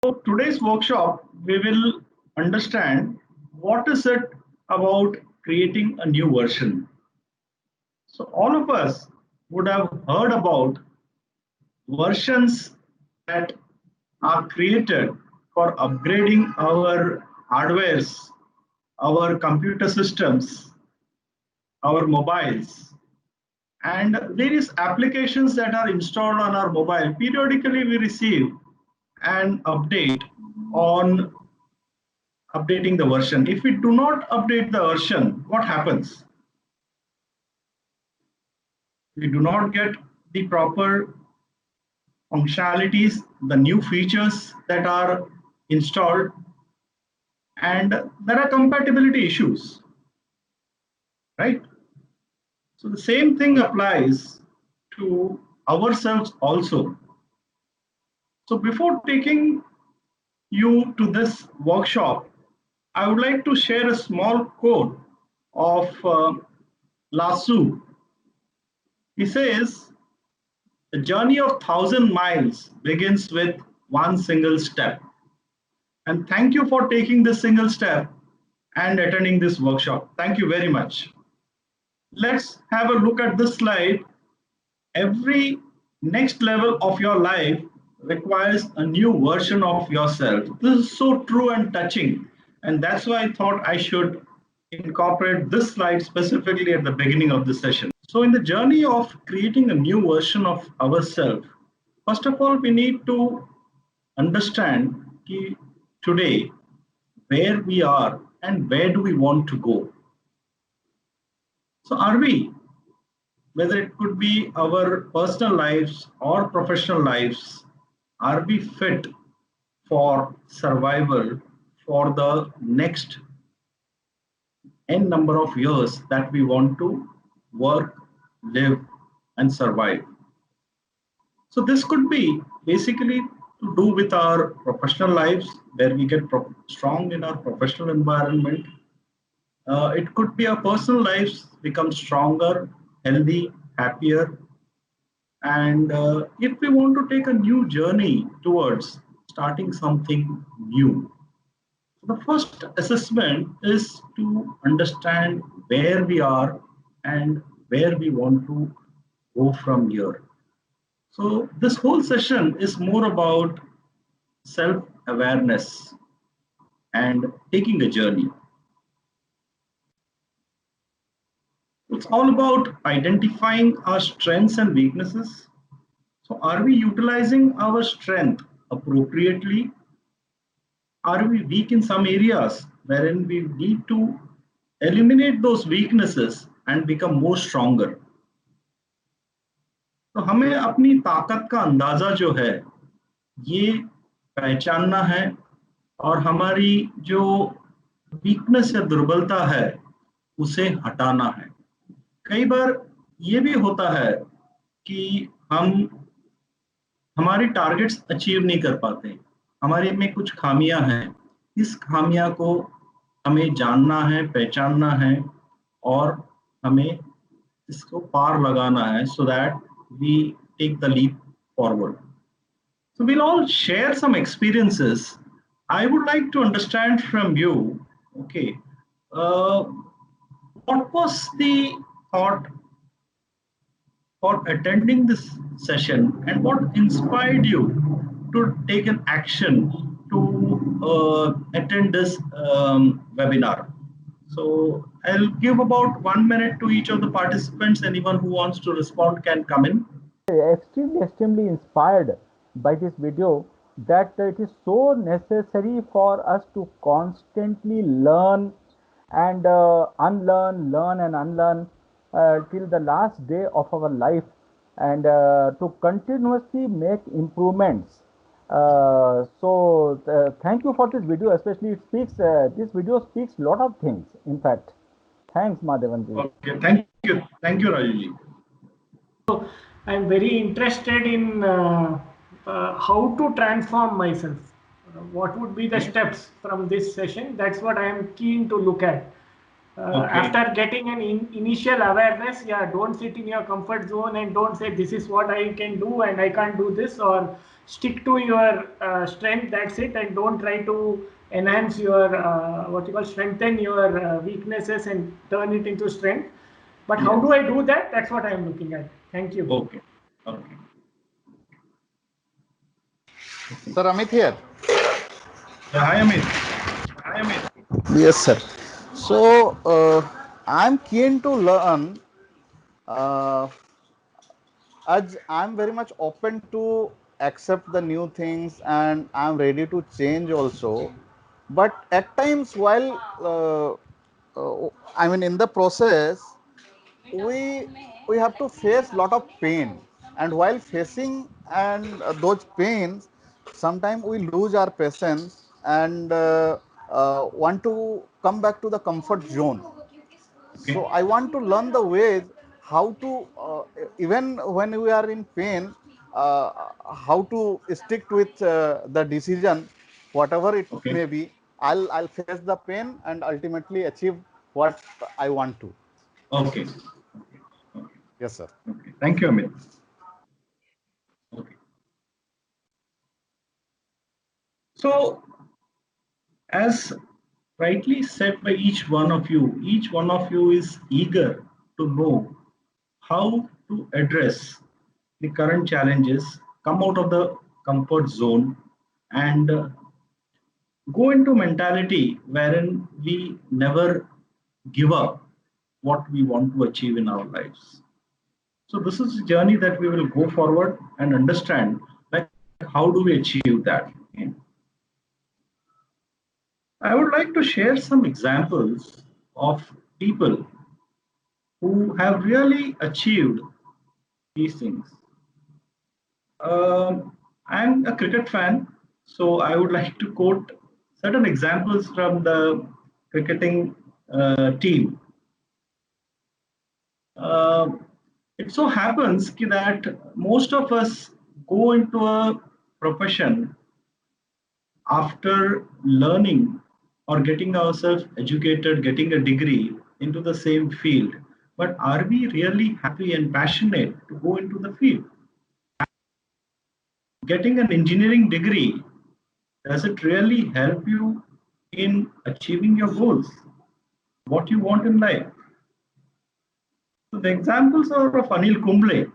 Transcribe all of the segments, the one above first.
So today's workshop, we will understand what is it about creating a new version. So all of us would have heard about versions that are created for upgrading our hardwares, our computer systems, our mobiles, and various applications that are installed on our mobile. Periodically, we receive an update on updating the version. If we do not update the version, what happens? We do not get the proper functionalities, the new features that are installed, and there are compatibility issues, right? So the same thing applies to ourselves also. So before taking you to this workshop, I would like to share a small quote of Lasso. He says, "The journey of 1,000 miles begins with one single step." And thank you for taking this single step and attending this workshop. Thank you very much. Let's have a look at this slide. Every next level of your life requires a new version of yourself. This is so true and touching. And that's why I thought I should incorporate this slide specifically at the beginning of the session. So in the journey of creating a new version of ourselves, first of all, we need to understand today where we are and where do we want to go. So are we, whether it could be our personal lives or professional lives, are we fit for survival for the next n number of years that we want to work, live, and survive? So this could be basically to do with our professional lives, where we get strong in our professional environment. It could be our personal lives become stronger, healthy, happier. And if we want to take a new journey towards starting something new, the first assessment is to understand where we are and where we want to go from here. So this whole session is more about self-awareness and taking a journey. It's all about identifying our strengths and weaknesses. So are we utilizing our strength appropriately? Are we weak in some areas wherein we need to eliminate those weaknesses and become more stronger? तो हमें अपनी ताकत का अंदाजा जो है ये पहचानना है और हमारी जो वीकनेस या दुर्बलता है उसे हटाना है। कई बार ये भी होता है कि हम हमारी टारगेट्स अचीव नहीं कर पाते, हमारे में कुछ खामियां हैं। इस खामियां को हमें जानना है, पहचानना है और हमें इसको पार लगाना है so that we take the leap forward. So we'll all share some experiences. I would like to understand from you, okay, what was the thought for attending this session and what inspired you to take an action to attend this webinar? So I'll give about 1 minute to each of the participants. Anyone who wants to respond can come in. Extremely inspired by this video that it is so necessary for us to constantly learn and unlearn, learn and unlearn till the last day of our life, and to continuously make improvements. Thank you for this video. Especially, it speaks. This video speaks a lot of things. In fact, thanks, Mahadevan ji. Okay, thank you, Raju. So I am very interested in how to transform myself. What would be the steps from this session? That's what I am keen to look at. Okay. After getting an initial awareness, yeah, don't sit in your comfort zone and don't say this is what I can do and I can't do this, or stick to your strength, that's it, and don't try to enhance your what you call strengthen your weaknesses and turn it into strength. But how Yes. do I do that? That's what I am looking at. Thank you. Okay. Okay. Sir, Amit here. Yeah, hi, Amit. Yes, sir. So, I'm keen to learn, uh, as I'm very much open to accept the new things and I'm ready to change also. But at times, while I mean, in the process, we we have to face lot of pain, and while facing and those pains, sometimes we lose our patience and want to come back to the comfort zone. So Okay. I want to learn the ways how to even when we are in pain, uh, how to stick with the decision, whatever it Okay. may be. I'll face the pain and ultimately achieve what I want to. Okay. Okay. Yes, sir. Okay. Thank you, Amit. Okay. So, as rightly said by each one of you is eager to know how to address the current challenges, come out of the comfort zone, and go into mentality wherein we never give up what we want to achieve in our lives. So this is a journey that we will go forward and understand, like, how do we achieve that. Okay. I would like to share some examples of people who have really achieved these things. I'm a cricket fan, so I would like to quote certain examples from the cricketing team. Uh, it so happens that most of us go into a profession after learning or getting ourselves educated, getting a degree into the same field. But are we really happy and passionate to go into the field? Getting an engineering degree, does it really help you in achieving your goals, what you want in life? So the examples are of Anil Kumble,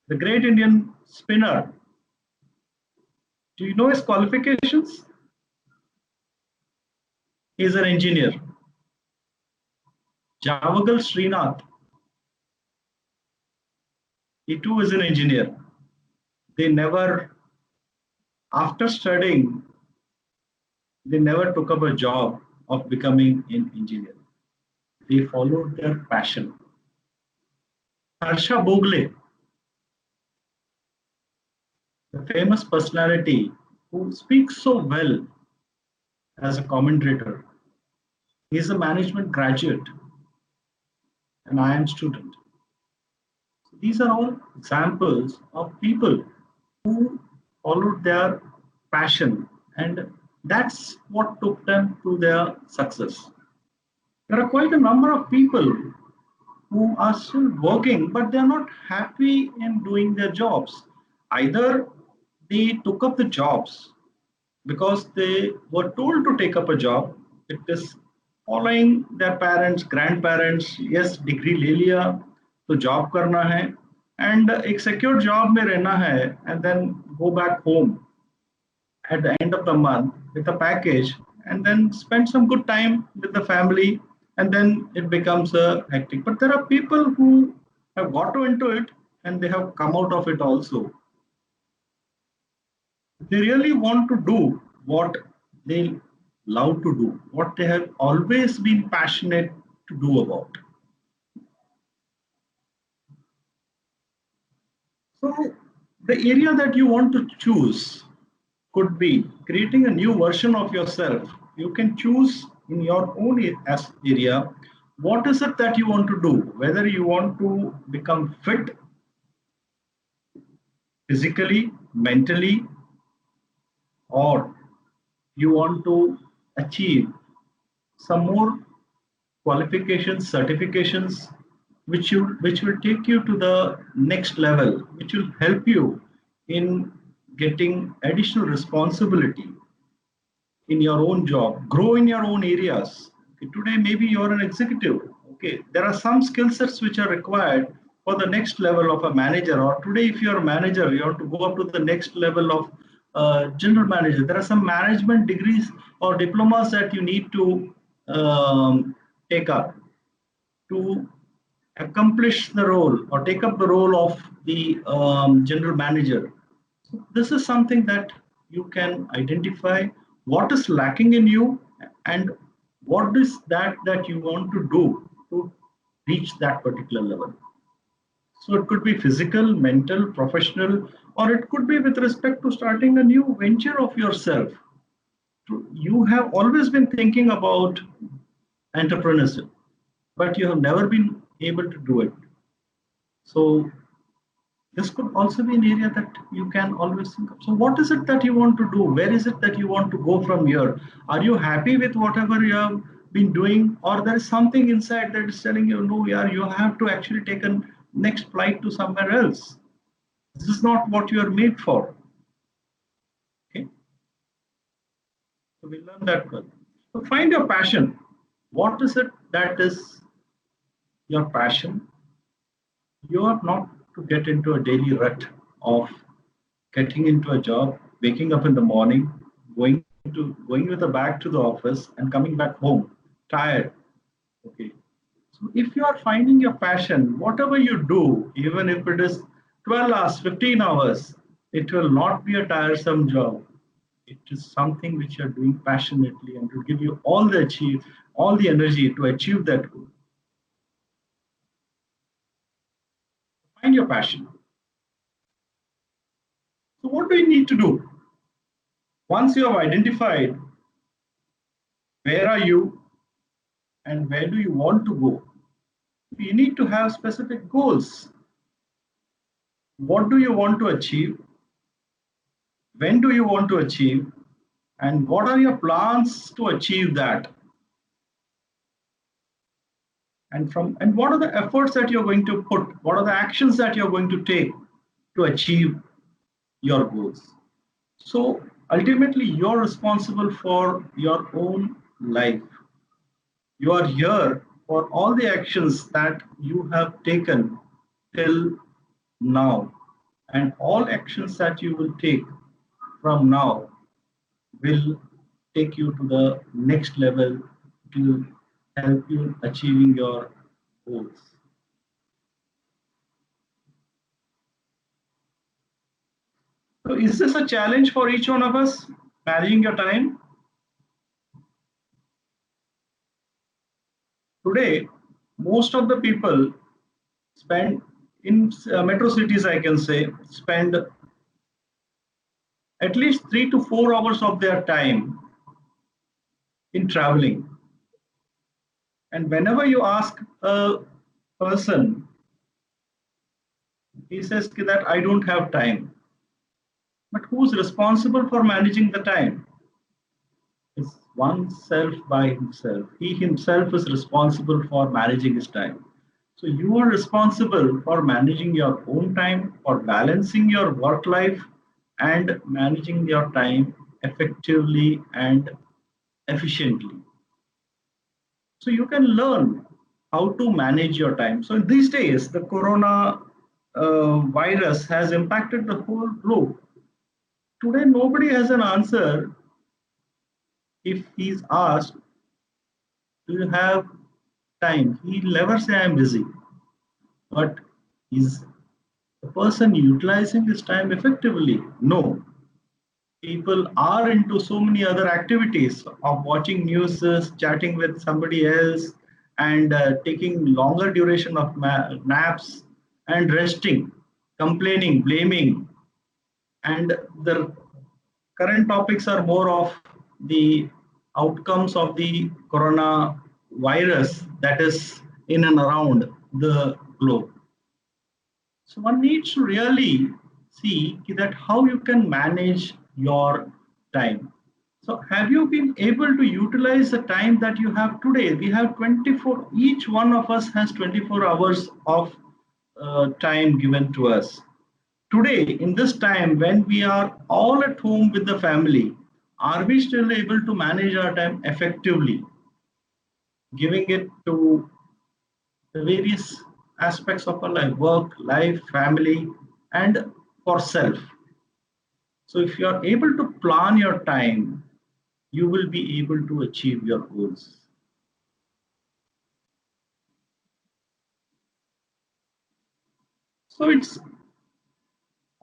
the great Indian spinner. Do you know his qualifications? He is an engineer. Javagal Srinath, he too is an engineer. They never, after studying, they never took up a job of becoming an engineer. They followed their passion. Harsha Bogle, the famous personality who speaks so well as a commentator, he is a management graduate, an IIM student. These are all examples of people who followed their passion, and that's what took them to their success. There are quite a number of people who are still working, but they're not happy in doing their jobs. Either they took up the jobs because they were told to take up a job. It is following their parents, grandparents. Yes, degree ले लिया तो job करना है and एक secure job में रहना है and then go back home at the end of the month with a package and then spend some good time with the family, and then it becomes a hectic. But there are people who have got into it and they have come out of it also. They really want to do what they love to do, what they have always been passionate to do about. So the area that you want to choose could be creating a new version of yourself. You can choose in your own area what is it that you want to do, whether you want to become fit physically, mentally, or you want to achieve some more qualifications, certifications, which will take you to the next level, which will help you in getting additional responsibility in your own job, grow in your own areas. Okay, today, maybe you're an executive. Okay, there are some skill sets which are required for the next level of a manager. Or today, if you're a manager, you have to go up to the next level of general manager. There are some management degrees or diplomas that you need to take up to accomplish the role or take up the role of the general manager. This is something that you can identify what is lacking in you and what is that you want to do to reach that particular level. So it could be physical, mental, professional, or it could be with respect to starting a new venture of yourself. You have always been thinking about entrepreneurship, but you have never been able to do it. So this could also be an area that you can always think of. So what is it that you want to do? Where is it that you want to go from here? Are you happy with whatever you have been doing, or there is something inside that is telling you, no, yeah, you have to actually take a next flight to somewhere else? This is not what you are made for. Okay, so we learn that well. So find your passion. What is it that is your passion? You are not to get into a daily rut of getting into a job, waking up in the morning, going with a bag to the office and coming back home tired. Okay. So if you are finding your passion, whatever you do, even if it is 12 hours, 15 hours, it will not be a tiresome job. It is something which you are doing passionately and will give you all the energy to achieve that goal. Find your passion. So what do you need to do? Once you have identified where are you and where do you want to go, you need to have specific goals. What do you want to achieve? When do you want to achieve? And what are your plans to achieve that? And what are the efforts that you're going to put? What are the actions that you're going to take to achieve your goals? So ultimately, you're responsible for your own life. You are here for all the actions that you have taken till now, and all actions that you will take from now will take you to the next level to help you achieving your goals. So is this a challenge for each one of us, managing your time? Today, most of the people spend in metro cities, I can say, spend at least 3 to 4 hours of their time in traveling. And whenever you ask a person, he says that I don't have time. But who's responsible for managing the time? It's oneself by himself. He himself is responsible for managing his time. So you are responsible for managing your own time, for balancing your work life, and managing your time effectively and efficiently. So you can learn how to manage your time. So these days, the corona virus has impacted the whole globe. Today, nobody has an answer if he's asked, do you have time? He'll never say, I'm busy. But is the person utilizing his time effectively? No. People are into so many other activities of watching news, chatting with somebody else, and taking longer duration of naps and resting, complaining, blaming. And the current topics are more of the outcomes of the corona virus that is in and around the globe. So one needs to really see that how you can manage your time. So have you been able to utilize the time that you have today? We have 24, each one of us has 24 hours of time given to us. Today, in this time when we are all at home with the family, are we still able to manage our time effectively, giving it to the various aspects of our life, work, life, family, and for self? So if you are able to plan your time, you will be able to achieve your goals. So it's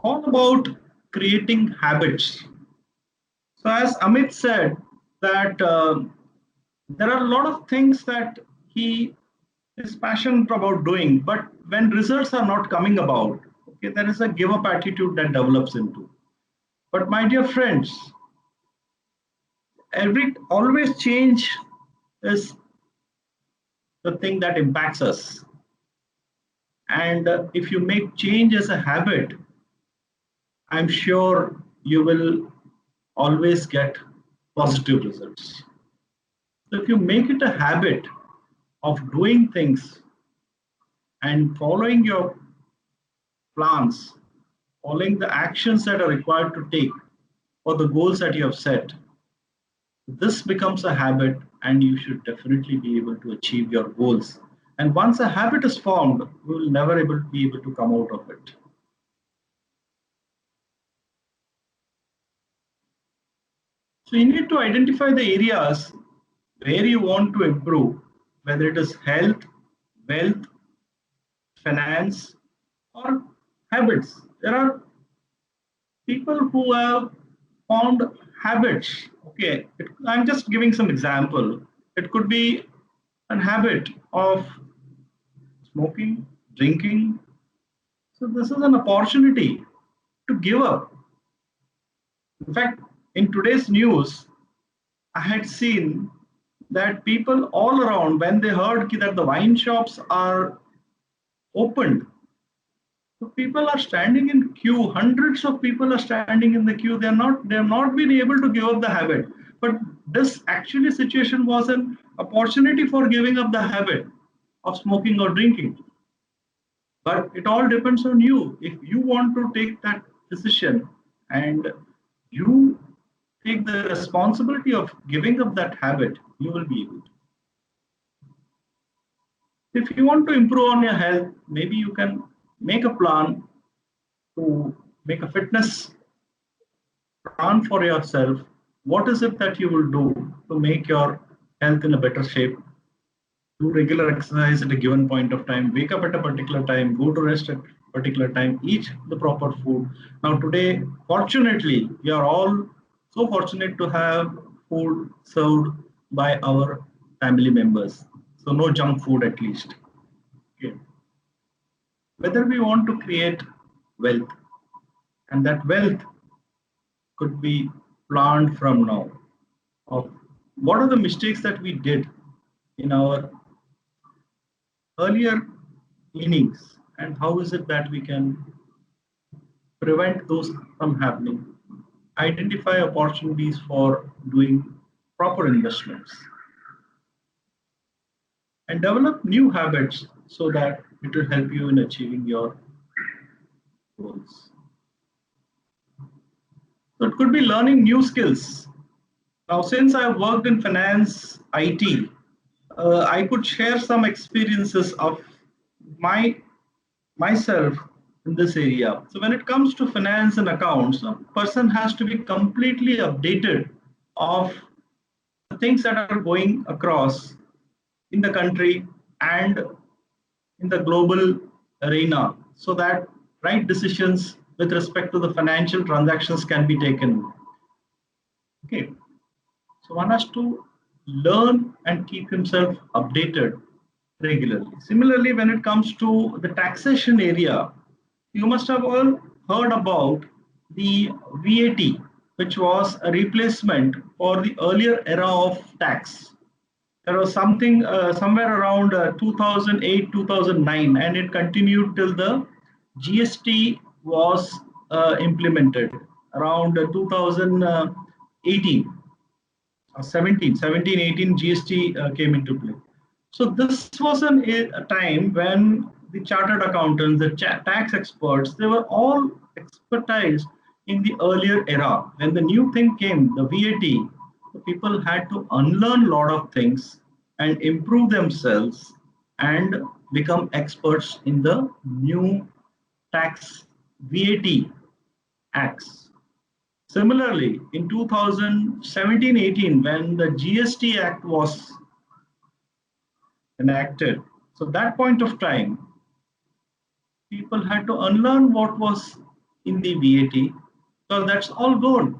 all about creating habits. So as Amit said, that there are a lot of things that he is passionate about doing, but when results are not coming about, okay, there is a give up attitude that develops into. But my dear friends, every always change is the thing that impacts us. And if you make change as a habit, I'm sure you will always get positive results. So if you make it a habit of doing things and following your plans, following the actions that are required to take for the goals that you have set, this becomes a habit and you should definitely be able to achieve your goals. And once a habit is formed, you will never be able to come out of it. So you need to identify the areas where you want to improve, whether it is health, wealth, finance, or habits. There are people who have formed habits. Okay, I'm just giving some example. It could be a habit of smoking, drinking. So this is an opportunity to give up. In fact, in today's news, I had seen that people all around, when they heard that the wine shops are opened, so people are standing in queue. Hundreds of people are standing in the queue. They have not been able to give up the habit. But this actually situation was an opportunity for giving up the habit of smoking or drinking. But it all depends on you. If you want to take that decision and you take the responsibility of giving up that habit, you will be able to. If you want to improve on your health, maybe you can make a plan to make a fitness plan for yourself. What is it that you will do to make your health in a better shape? Do regular exercise at a given point of time, wake up at a particular time, go to rest at a particular time, eat the proper food. Now today, fortunately, we are all so fortunate to have food served by our family members. So no junk food at least. Okay. Whether we want to create wealth, and that wealth could be planned from now. Of what are the mistakes that we did in our earlier innings, and how is it that we can prevent those from happening? Identify opportunities for doing proper investments and develop new habits so that it will help you in achieving your goals. So it could be learning new skills. Now, since I've worked in finance, IT, I could share some experiences of my myself in this area. So when it comes to finance and accounts, a person has to be completely updated of the things that are going across in the country and in the global arena so that right decisions with respect to the financial transactions can be taken. Okay, so one has to learn and keep himself updated regularly. Similarly, when it comes to the taxation area, you must have all heard about the VAT, which was a replacement for the earlier era of tax. There was something somewhere around 2008, 2009, and it continued till the GST was implemented around 2018. 17, 18 GST came into play. So this was a time when the chartered accountants, the tax experts, they were all expertise in the earlier era. When the new thing came, the VAT, the people had to unlearn a lot of things and improve themselves and become experts in the new tax VAT acts. Similarly, in 2017-18, when the GST Act was enacted, so that point of time, people had to unlearn what was in the VAT, because that's all gone.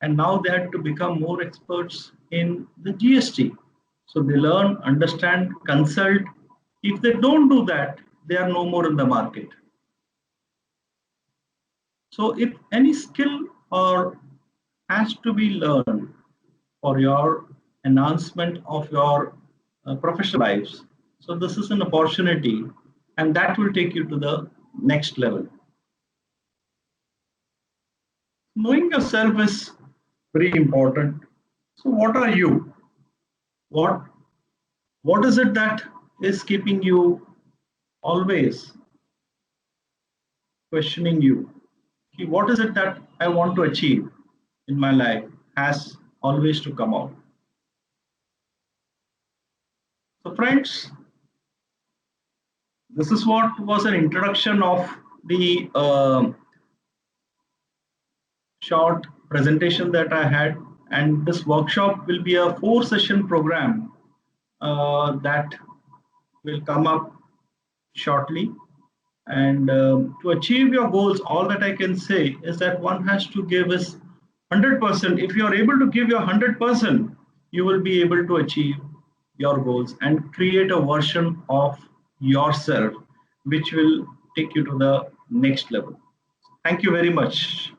And now they had to become more experts in the GST. So they learn, understand, consult. If they don't do that, they are no more in the market. So if any skill or has to be learned for your enhancement of your professional lives. So this is an opportunity, and that will take you to the next level. Knowing yourself is very important. So what are you? What what is it that is keeping you always questioning you? What is it that I want to achieve in my life has always to come out. So friends, this is what was an introduction of the short presentation that I had, and this workshop will be a 4-session program that will come up shortly. And to achieve your goals, all that I can say is that one has to give his 100%. If you are able to give your 100%, you will be able to achieve your goals and create a version of yourself which will take you to the next level. Thank you very much.